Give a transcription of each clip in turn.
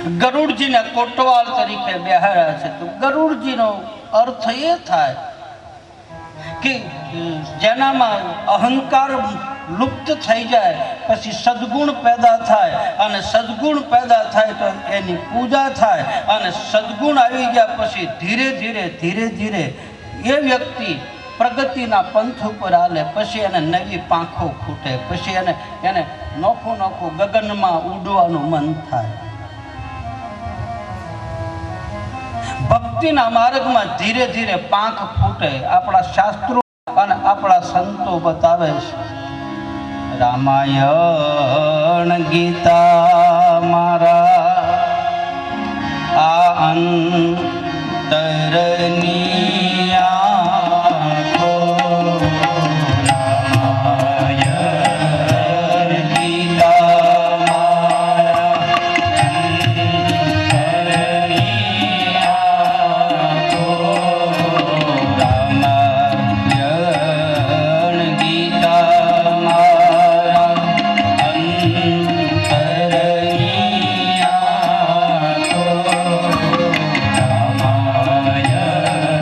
ગરુડજીને કોટવાલ તરીકે બેહાડ્યા છે. તો ગરુડજીનો અર્થ એ થાય કે જેનામાં અહંકાર લુપ્ત થઈ જાય પછી સદગુણ પેદા થાય, અને સદગુણ પેદા થાય તો એની પૂજા થાય, અને સદગુણ આવી ગયા પછી ધીરે ધીરે એ વ્યક્તિ પ્રગતિના પંથ ઉપર હાલે. પછી એને નવી પાંખો ખૂટે, પછી એને નોખું ગગનમાં ઉડવાનું મન થાય. ભક્તિના માર્ગમાં ધીરે પાંખ ફૂટે. આપણા શાસ્ત્રો અને આપણા સંતો બતાવે છે. રામાયણ ગીતા મારા આ અંતરની આંખો, રામાયણ ગીતા મારા અંતરની આંખો, રામાયણ ગીતા મારા અંતરની આંખો, રામાયણ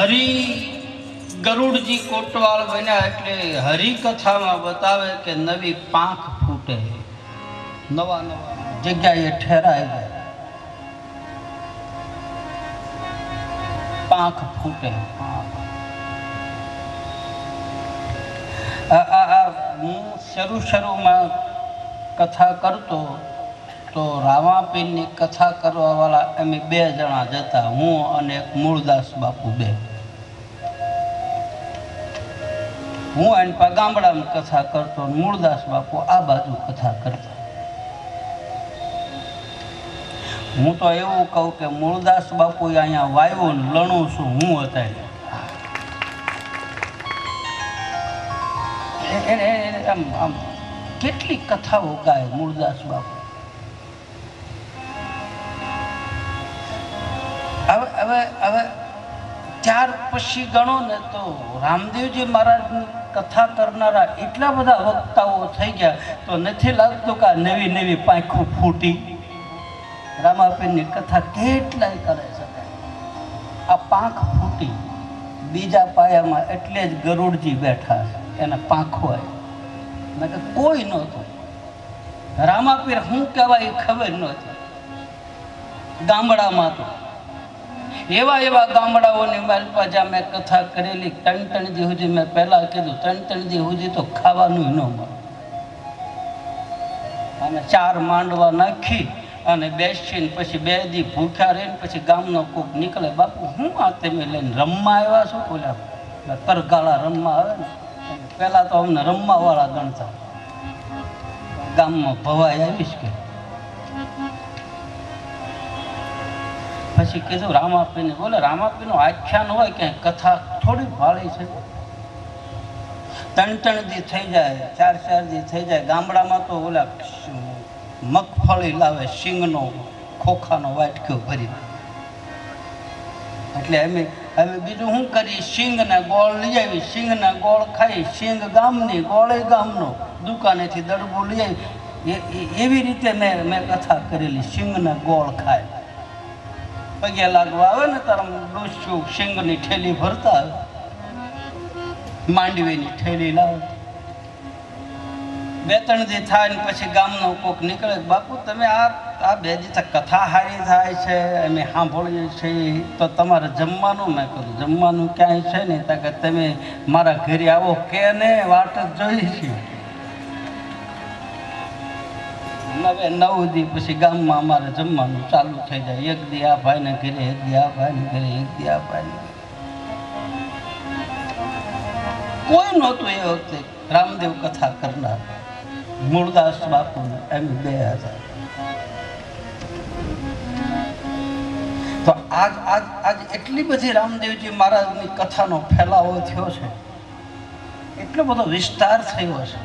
હરિ ગરુડજી કોટવાળ બન્યા એટલે હરિકથામાં બતાવે કે નવી પાંખ ફૂટે, નવા નવા જગ્યાએ ઠેરાય જાય, પાંખ ફૂટે. હું શરૂમાં કથા કરતો તો રામાપીરની કથા કરવા વાળા અમે 2 જણા જતા, હું અને એક મૂળદાસ બાપુ 2. હું એની પા ગામડામાં કથા કરતો, મૂળદાસ બાપુ આ બાજુ કથા કરતા. હું તો એવું કહું કે મૂળદાસ બાપુ અહીંયા વાયુ લણું છું હું હતા. આમ કેટલી કથાઓ ગાય મૂળદાસ બાપુ. હવે ત્યાર પછી ગણો ને તો રામદેવજી મહારાજની કથા કરનારા એટલા બધા વક્તાઓ થઈ ગયા તો નથી લાગતું કે નવી નવી પાંખો ફૂટી. રામાપીરની કથા કેટલાય કરે છે. આ પાંખ ફૂટી બીજા પાયામાં એટલે જ ગરુડજી બેઠા છે, એના પાંખો આવી, કોઈ નહોતું. રામાપીર શું કહેવાય એ ખબર નહોતી. ગામડામાં તો એવા ગામડાઓની માલપા જ્યાં મેં કથા કરેલી, 3 દી સુધી મેં પહેલાં કીધું 3 દી સુધી તો ખાવાનું ન મળે, અને 4 માંડવા નાખી અને બેસીને પછી 2 દી ભૂખ્યા રહીને પછી ગામનો કોક નીકળે, બાપુ હું આ તમે લઈને રમવા આવ્યા છો? બોલ્યા તરગાળા રમવા આવે ને, પહેલાં તો અમને રમવાવાળા ગણતા. ગામમાં ભવાઈ આવીશ કે પછી કીધું રામાપીને, બોલે રામાપીનું આખ્યાન હોય કે કથા થોડી ભાળી છે. 3 દી થઈ જાય, 4 દી થઈ જાય. ગામડામાં તો ઓલા મગફળી લાવે, સિંગનો ખોખાનો વાટક્યો ભરી. એટલે અમે બીજું શું કરીએ, સિંગના ગોળ લઈ આવી, સિંગના ગોળ ખાઈ, સિંગ ગામની ગોળે ગામનો, દુકાનેથી દડબું લઈ આવી. એવી રીતે મેં કથા કરેલી. સિંગના ગોળ ખાય, પગે લાગવા આવે ને તારા ડોસ્યું સિંગની ઠેલી ભરતા આવે, માંડવીની ઠેલી લાવે. 2-3 દી થાય ને પછી ગામનો કોક નીકળે, બાપુ તમે આ 2 દી કથા હારી થાય છે અમે સાંભળીએ છીએ, તો તમારે જમવાનું? મેં કહ્યું જમવાનું ક્યાંય છે નહીં. તા કે તમે મારા ઘરે આવો કે ને વાટ જ જોઈ છે. 9 દી પછી ગામમાં અમારે જમવાનું ચાલુ થઈ જાય. 1 દી આ ભાઈને ઘરે, 1 દી આ ભાઈને ઘરે, 1 દી આ ભાઈને. કોઈ નહોતું એ વખતે રામદેવ કથા કરનાર. મૂળદાસ બાપુ એમ 2 હતા. તો આજ એટલી બધી રામદેવજી મહારાજની કથાનો ફેલાવો થયો છે, એટલો બધો વિસ્તાર થયો છે.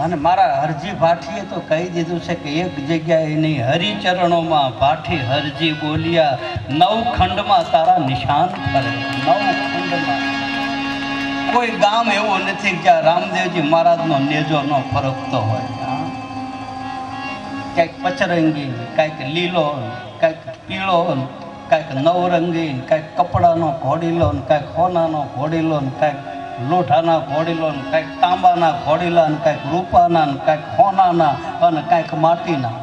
અને મારા હરજી ભાટીએ તો કહી દીધું છે કે એક જગ્યાએ નહીં, હરિચરણોમાં ભાટી હરજી બોલ્યા, 9 ખંડમાં તારા નિશાન કરે. 9 ખંડમાં કોઈ ગામ એવું નથી જ્યાં રામદેવજી મહારાજનો નેજો ન ફરકતો હોય. કાંઈક પચરંગી, કાંઈક લીલો, કાંઈક પીળો, કાંઈક નવરંગી, કાંઈક કપડાનો ઘોડીલો, કાંઈક સોનાનો ઘોડીલો, કાંઈક લોઢાના ઘોડીલો, કાંઈક તાંબાના ઘોડીલા, કાંઈક રૂપાના, કાંઈક સોનાના અને કાંઈક માટીના.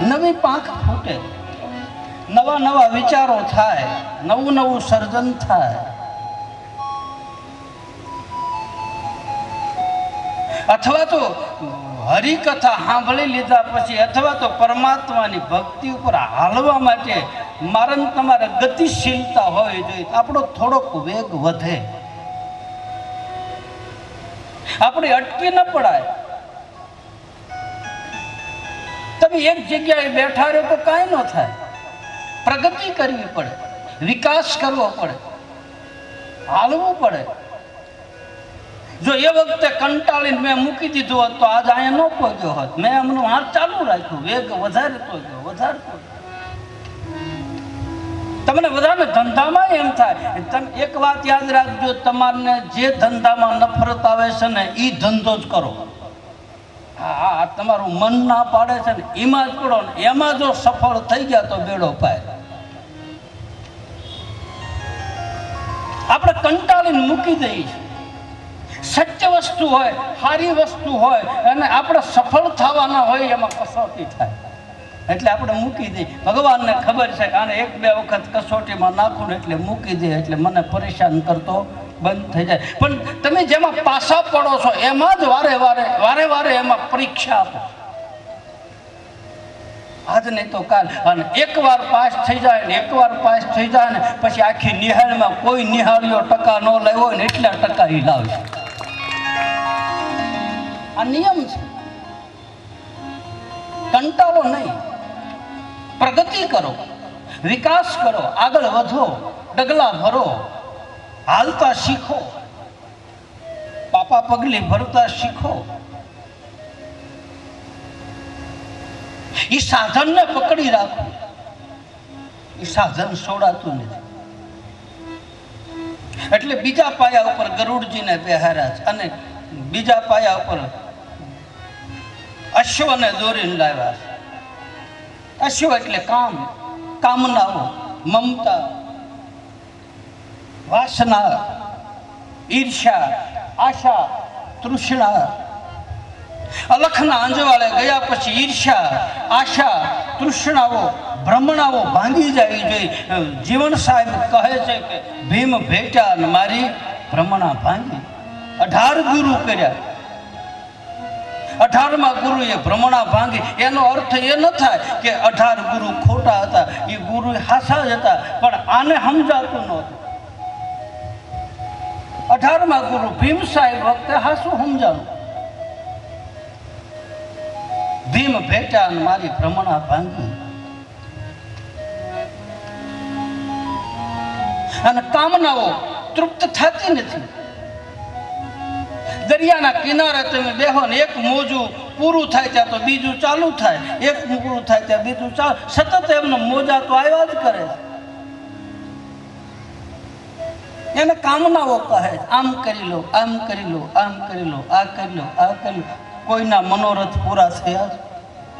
નવી પાંખ ફૂટે, નવા વિચારો થાય, નવું સર્જન થાય. અથવા તો હરિકથા સાંભળી લીધા પછી અથવા તો પરમાત્માની ભક્તિ ઉપર હાલવા માટે મારે તમારે ગતિશીલતા હોવી જોઈએ. આપણો થોડોક વેગ વધે, આપણે અટકી ન પડાય. તમે એક જગ્યાએ બેઠા રહો તો કાંઈ ન થાય. પ્રગતિ કરવી પડે, વિકાસ કરવો પડે, હાલવું પડે. જો એ વખતે કંટાળીને મેં મૂકી દીધું હોત તો આજ અહીંયા ન પહોંચ્યો હોત. મેં એમનું હાથ ચાલુ રાખ્યું, વેગ વધારતો ગયો. તમને બધાને ધંધામાં એમ થાય. તમે એક વાત યાદ રાખજો, તમારને જે ધંધામાં નફરત આવે છે ને એ ધંધો જ કરો. હા, તમારું મન ના પાડે છે ને એમાં જ કરો ને એમાં જો સફળ થઈ ગયા તો બેડો પાય. આપણે કંટાળીને મૂકી દઈએ છીએ. સત્ય વસ્તુ હોય, સારી વસ્તુ હોય અને આપણે સફળ થવાના હોય એમાં કસોટી થાય એટલે આપણે મૂકી દઈએ. ભગવાનને ખબર છે કે આને 1-2 વખત કસોટીમાં નાખું ને એટલે મૂકી દે, એટલે મને પરેશાન કરતો બંધ થઈ જાય. પણ તમે જેમાં પાછા પડો છો એમાં જ વારે વારે એમાં પરીક્ષા આપો. આજ નહીં તો કાલ. અને એકવાર પાસ થઈ જાય ને પછી આખી નિહાળમાં કોઈ નિહાળ્યો ટકા ન લાવ્યો ને એટલા ટકા ઈ લાવશે. આ નિયમ છે. કંટાળો નહીં, પ્રગતિ કરો, વિકાસ કરો, આગળ વધો, ડગલા ભરો, હાલતા શીખો, પાપા પગલી ભરતા શીખો. એ સાધનને પકડી રાખો. એ સાધન છોડાતું નથી. એટલે બીજા પાયા ઉપર ગરુડજીને બેહાર્યા છે અને બીજા પાયા ઉપર અશ્વને દોરીને લાવ્યા છે. અશ્વ એટલે કામ, કામનાઓ, મમતા, વાસના, ઈર્ષ્યા, આશા, તૃષ્ણા. અલખના અંજવાળે ગયા પછી ઈર્ષ્યા, આશા, તૃષ્ણાઓ, ભ્રમણાઓ ભાંગી જાય જોઈએ. જીવન સાહેબ કહે છે કે ભીમ ભેટ્યા ને મારી ભ્રમણા ભાંગી. 18 ગુરુ કર્યા, 18મા ગુરુએ ભ્રમણા ભાંગી. એનો અર્થ એ ન થાય કે 18 ગુરુ ખોટા હતા, એ ગુરુ હાસા જ હતા, પણ આને સમજાતું નહોતું. 18મા ગુરુ ભીમ સાહેબ વખતે હાસું સમજાવું. ભીમ ભેટ્યા અને મારી ભ્રમણા ભાંગી. અને કામનાઓ તૃપ્ત થતી નથી. દરિયાના કિનારે તમે બેહો ને એક મોજું પૂરું થાય ત્યાં તો બીજું ચાલુ થાય, એક પૂરું થાય ત્યાં બીજું ચાલુ, સતત એમનો મોજા તો આવ્યા જ કરે. એને કામનાઓ કહે, આમ કરી લો, આમ કરી લો, આમ કરી લો, આ કરી લો, આ કરી લો. કોઈના મનોરથ પૂરા થયા.